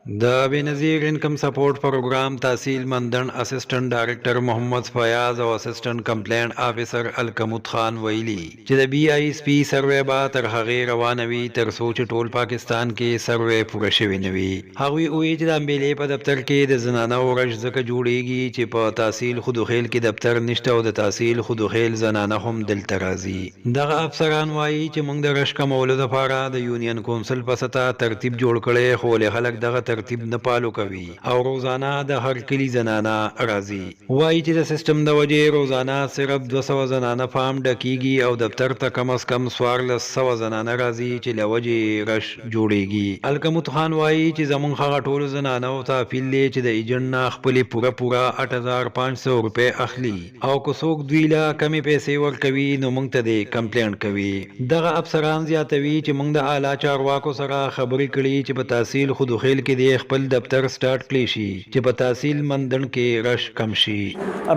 د بېنظیر انکم سپورټ پروګرام تحصیل مندن اسسټنټ ډایریکټر محمد فیاض او اسسټنټ کمپلینټ افیسر الکمود خان ویلي چې د بي آی اس پی سروې به تر هغې روانوي تر څو چې ټول پاکستان کې سروې پوره شوی نه وي. هغوی وایي چې د امبیلې په دفتر کې د زنانه ورش ځکه جوړیږي چې په تحصیل خودوخیل کې دفتر نشته او د تحصیل خودوخیل زنانه هم دلته راځي. دغه افسران وایي چې موږ د رش کمولو لپاره د یونین کونسل په سطح ترتیب جوړ کړی خو له خلک دغه ترتیب نه پالو کوي او روزانه د هر کلی زنانه راځي. وایي چې د سیستم د وجې روزانه صرف 200 زنانه فارم ډکیږي او دفتر ته کم از کم 1400 زنانه راځي چې له وجې رش جوړیږي. الکمود خان وایي چې زمونږ هغه ټولو زنانو ته اپیل دی چې د ایجنټ نه خپلې پوره 8500 روپۍ اخلي او که څوک دوی له کمې پیسې ورکوي نو موږ ته د کمپلینټ کوي. دغه افسران زیاتوي چې موږ د اعلی چارواکو سره خبرې کړي چې په تحصیل خودوخیل کې د خپل دفتر سٹارټ کړي شي چې په تحصیل مندن کې رش کم شي.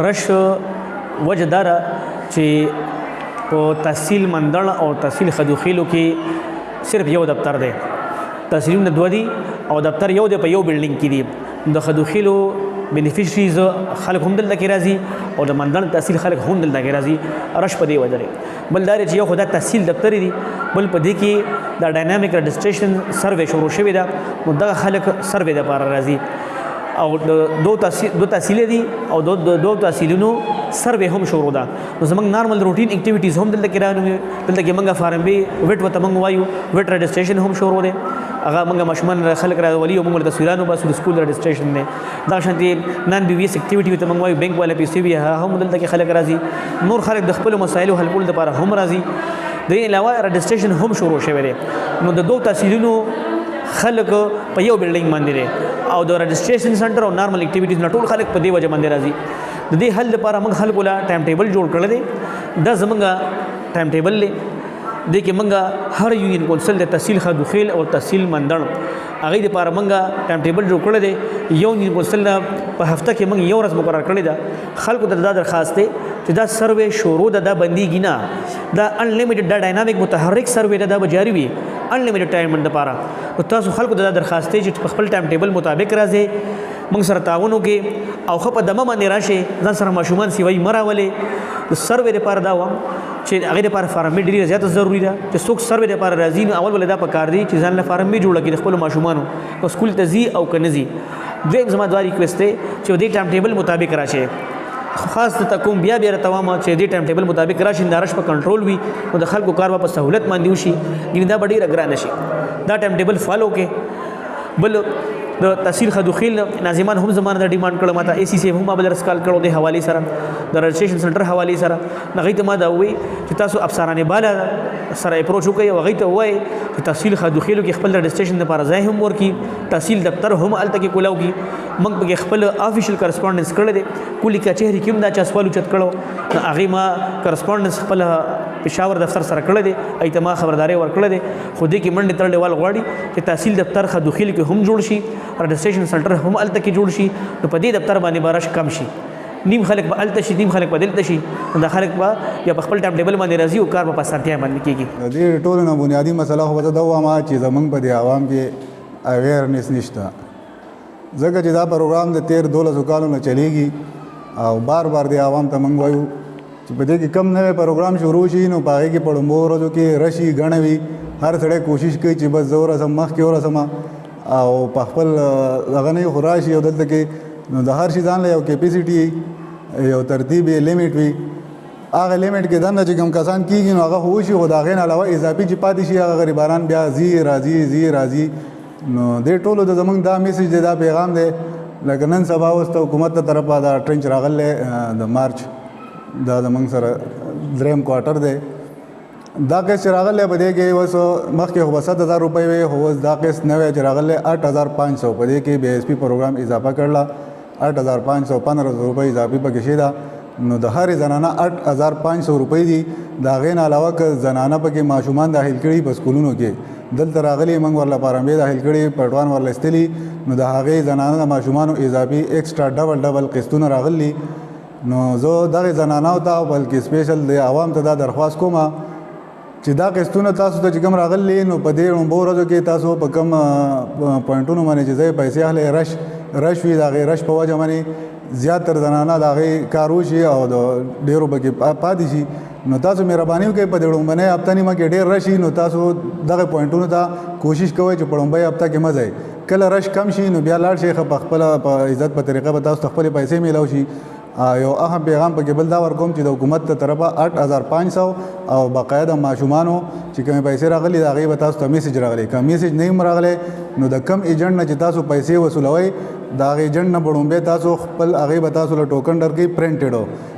رش وجدار چې په تحصیل مندن او تحصیل خودوخیلو کې صرف یو دفتر دی، تحصیلونه دوه دي او دفتر یو دی په یو بلډینګ کې دی. د خودوخیلو بینیفیشریز خلک هم دلته کې راځي او د مندن تحصیل خلک هم دلته کې راځي. رش په دې وجه دی. بل دا چې یو خدای تحصیل دفتر دی، بل په دې کې د ډاینامیک رجسټریشن سروې شروع شوی دا نو دغه خلک سروې د لپاره راځي او دو تحصیل دي او دو تحصیلونو سروې هم شروع ده. نو زموږ نارمل روټین اکټیویټیز هم دلته کې راغلي. دلته کې موږ فارم بي ویټ وته موږ وایو ویټ رجسټریشن هم شروع دی. هغه موږ ماشومان خلک راولي او موږ د تصویرانو باسو د سکول رجسټریشن نه دا شانتي نن بي وي اس اکټیویټي ته موږ وایو بینک والا پی سی بي هم دلته کې خلک راځي. نور خلک د خپل مسایلو حل کولو لپاره هم راځي. د علاوه رجسټریشن هم شروع شوی دی. نو د دوه تحصیلونو خلک په یو بلډینګ باندې دی او د رجسټریشن سنټر او نارمل اکټیویټیز نه ټول خلک په دې وجه باندې راځي. د دې حل لپاره موږ خلکو لا ټایم ټیبل جوړ کړی دی. دا زمونږ ټایم ټیبل دی. د کې موږ هر یونین کونسل د تحصیل خودوخیل او تحصیل مندن هغه لپاره موږ ټایم ټیبل جوړ کړی دی. یو یونین کونسل په هفته کې موږ یو ورځ مقرر کړی ده. خلکو ته دا درخواست دی چې دا سروې شروع ده، دا بندیږي نه، دا انلیمیټډ دا ډاینامیک متحرک سروې ده، دا به جاري وي انلیمیټډ ټایم لپاره. نو تاسو خلکو ته دا درخواست دی چې په خپل ټایم ټیبل مطابق راځي، موږ سره تعاون وکړي او ښه په دمه باندې راشي. ځان سره ماشومان سیوایي مه راولئ. د سروې لپاره دا وایم چې هغې لپاره فارمې ډېره زیاته ضروري ده. چې څوک سروې لپاره راځي نو اول ولې دا پکار دی چې ځان له فارمې جوړه کړي د خپلو ماشومانو که سکول ته ځي او که نه ځي. دویم زما دا ریکویسټ دی چې دې ټایم ټیبل مطابق راشي. خاص ته کوم بیا رتوامه چې دې ټایم ټیبل مطابق راشي د رش په کنټرول وي نو د خلکو کار په سہولت باندې وشي. ګینه دا ډېره ګرانه شي. دا ټایم ټیبل فالو کې. بل د تحصیل خودوخیل ناظمان هم زمانه د ډیماند کړه ماته ای سی سی هم بل رسکال کړو د حواله سره د رجسټریشن سنټر حواله سره نغې ته ما دا وی چې تاسو افسرانه بالا سره اپروچ وکړئ او هغه ته وای چې تحصیل خودوخیل کې خپل رجسټریشن لپاره ځای هم ورکی، تحصیل دفتر هم الته کې کولاو کی. موږ په خپل افیشل کرسپونډنس کړل دي کلی کچهری کې دا چا سوالو چت کړو هغه ما کرسپونډنس خپل پېښور دفتر سره کړل دي ایته ما خبرداري ور کړل دي. خو دې کې منډه تړلې وال غواړي چې تحصیل دفتر خودوخیل کې هم جوړ شي، رجسټریشن سنټر هم الته کې جوړ شي. نو په دې دفتر باندې بارش کم شي. نیم خلک به الته شي، نیم خلک به دلته شي. دا خلک به یا په خپل ټایم ټیبل باندې راځي او کار په اسانتیا باندې کیږي. دې ټولو نه بنیادی مسله خو دا واما چې زمونږ په دې عوام کې اویرنس نشته. ځکه چې دا پروګرام د 13-12 کالو نه چلیږي او بار بار د عوام ته موږ وایو چې په دې کې کم نوی پروګرام شروع شي نو په هغې کې په لومړو ورځو کې رشي ګڼه وي. هر سړی کوشش کوي چې بس زه ورسم مخکې ورسمه او په خپل دغه نه خو راشي او دلته کې نو د هر شي ځان له یو کیپیسټي یو ترتیب لیمیټ وي. هغه لیمیټ کې دننه چې کوم کسان کېږي نو هغه خو وشي، خو د هغې نه علاوه اضافي چې پاتې شي هغه غریبانان بیا ځي راځي. نو دې ټولو د زمونږ دا میسج دی، دا پیغام دی. لکه نن سبا اوس د حکومت ته طرفه دا ټرنچ راغلی د مارچ دا زمونږ سره 3 کوارټر دی. دا قسط چې راغلی په دې کې اوس مخکې خو به 7,000 روپۍ وی، خو اوس دا قسط نوی چې راغلی 8,500. په دې کې بی ایس پي پروګرام اضافه کړله 8,515 روپۍ اضافي پکې شي ده. نو د هرې زنانه 8,500 روپۍ دي. د هغې نه علاوه که زنانه پکې ماشومان داخل کړي په سکولونو کې دلته راغلي موږ ورله فارمې داخل کړي پټوان ورله ایستلي نو د هغې زنانه د ماشومانو اضافي ایکسټرا ډبل قسطونه راغلي. نو زه دغې زنانو ته بلکې سپیشل د عوام ته دا درخواست کوم چې دا قسطونه تاسو ته چې کوم راغلي نو په دې لومبو ورځو کې تاسو په کوم پوینټونو باندې چې ځای پیسې اخلئ رش وي د هغې رش په وجه باندې زیاتره زنانه د هغې کار وشي او د ډېرو پکې پاتې شي نو تاسو مهرباني وکړئ په دې لومبنۍ هفته نیمه کې ډېر رش وي نو تاسو دغه پوینټونو ته کوشش کوئ چې په لومبۍ هفته کې مه ځئ کله رش کم شي نو بیا لاړ شئ ښه په خپله په عزت په طریقه به تاسو ته خپلې پیسې میلاو شي یو اهم پیغام پکې بل دا ورکوم چې د حکومت ته طرفه 8500 او باقاعده ماشومانو چې کومې پیسې راغلي د هغې به تاسو ته میسج راغلی که میسج نه هم راغلی نو د کم ایجنټ نه چې تاسو پیسې وصولوئ د هغې ایجنټ نه به لومبی تاسو خپل هغې به تاسو له ټوکن درکوي پرنټډ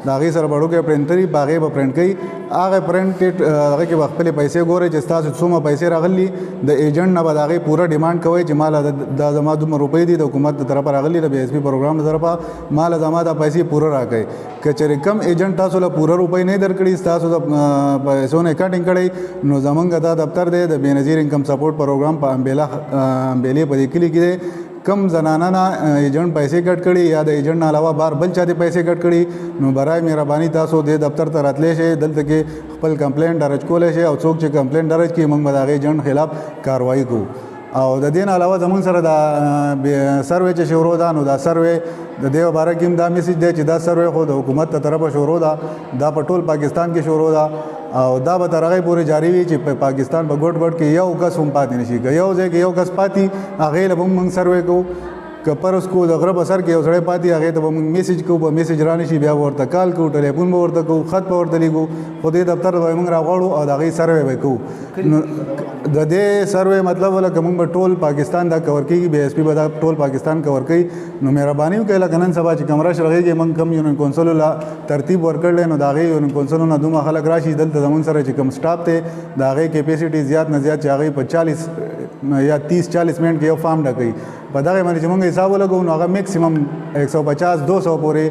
د هغې سره به وړوکی پرنټر وي په هغې به پرنټ کوي هغه پرنټډ هغه کې به خپلې پیسې ګورئ چې ستاسو څومره پیسې راغلي د ایجنټ نه به د هغې پوره ډیمانډ کوئ چې ماله دا زما دومره روپۍ دي د حکومت د طرفه راغلي د بی ایس پي پروګرام د طرفه ماله زما دا پیسې پوره راکوئ که چېرې کم ایجنټ تاسو له پوره روپۍ نه درکړي ستاسو د پیسو نه کټینګ کړی نو زمونږ دا دفتر دی د بېنظیر انکم سپورټ پروګرام په امبېلې په دې کلي کې دی کم زنانه نه ایجنټ پیسې کټ کړي یا د ایجنټ نه علاوه بار بل چا دې پیسې کټ کړي نو برای مهرباني تاسو دې دفتر ته راتلی شئ دلته کې خپل کمپلین درج کولی شئ او څوک چې کمپلین درج کړي موږ به د هغې ایجنټ خلاف کاروایي کوو او د دې نه علاوه زموږ سره دا سروې چې شروع ده نو دا سروې د دې باره کې هم دا میسج دی چې دا سروې خو د حکومت ته طرفه شروع ده دا په ټول پاکستان کې شروع ده او دا به تر هغې پورې جاري وي چې په پاکستان په ګوټ ګوټ کې یو کس هم پاتې نشي که یو ځای کې یو کس پاتې هغې له به موږ سروې کوو که پرس کو د غره په سر کې یو سړی پاتې هغې ته به موږ میسج کوو به میسج را نشي بیا به ورته کال کوو ټلیفون به ورته کوو خط به ورته لیکو خو دې دفتر ته به موږ راغواړو او د هغې سروې به کوو نو د دې سروې مطلب لکه موږ به ټول پاکستان دا کور کېږي بی ایس پي به دا ټول پاکستان کور کوي نو مهرباني وکړئ لکه نن سبا چې کوم رش رغېږي موږ کم یونین کونسلو له ترتیب ورکړلی نو د هغې یونین کونسلو نه دومره خلک راشي دلته زموږ سره چې کوم سټاف دی د هغې کیپیسټي زیات نه زیات چې هغې په 40 یا 30-40 منټ کې یو فارم ډکوي په دغه باندې چې موږ حساب ولګو نو هغه میکسیمم 150-200 پورې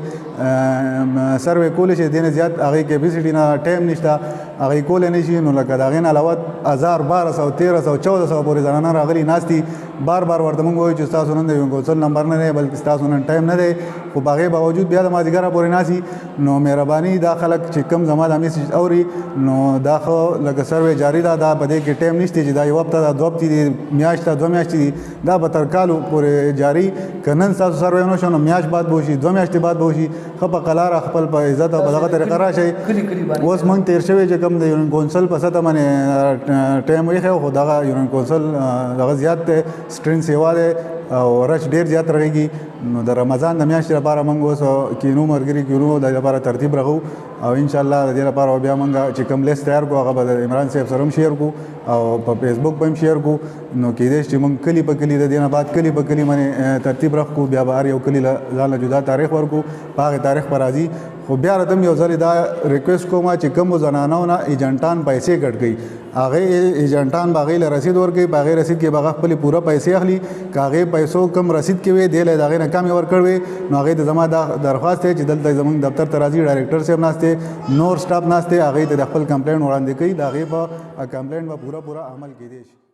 سروې کولی شي دې نه زیات هغې کیپیسټي نه ټایم نشته هغې کولی نه شي نو لکه د هغې نه علاوه 1000-1200-1300-1400 پورې زنانه راغلي ناست دي بار بار ورته موږ وایو چې ستاسو نن د یونین کونسل نمبر نه دی بلکې ستاسو نن ټایم نه دی خو په هغې باوجود بیا د مازدیګره پورې ناست نو مهرباني دا خلک چې کم زما دا میسج اوري نو دا خو لکه سروې جاري ده دا په دې کې ټایم نشته چې دا یو هفته ده 2 هفتې دي میاشت ده 2 میاشتې دي دا به تر کالو پورې جاري که نن ستاسو سروې ونه شو نو میاشت بعد به وشي 2 میاشتې بعد به وشي ښه په قلاره خپل په عزت او په دغه طریقه راشئ اوس موږ تېر شوی چې کوم د یونین کونسل په سطح باندې ټایم ویښی خو دغه یونین کونسل دغه زیات دی سټرین سیوا دی او رش ډېر زیات رغېږي نو د رمضان د میاشتې لپاره موږ اوس کینو ملګري کینو د لپاره ترتیب رغو او انشاءالله د دې لپاره بیا موږ چې کوم لیست تیار کړو هغه به د عمران صاحب سره هم شیر کړو او په فیسبوک به هم شیر کړو نو کیدای شي چې موږ کلي په کلي د دې نه بعد کلي په کلي باندې ترتیب رخ کړو بیا به هر یو کلي ځان له جدا تاریخ ورکړو په هغې تاریخ به راځي خو بیا راته یو ځل دا ریکویسټ کوم چې کومو زنانو نه ایجنټان پیسې ګډ کوي هغې ایجنټان به هغې له رسید ورکوي په هغې رسید کې به هغه خپلې پوره پیسې اخلي که هغې پیسو کم رسید کې وي دی له د هغې نه کم یې ورکړ وي نو هغې ته زما دا درخواست دی چې دلته زموږ دفتر ته راځي ډایرکټر صاحب ناست دی نور سټاف ناست دی هغې ته د خپل کمپلین وړاندې کوي د هغې په کمپلین به پوره عمل کیدی شي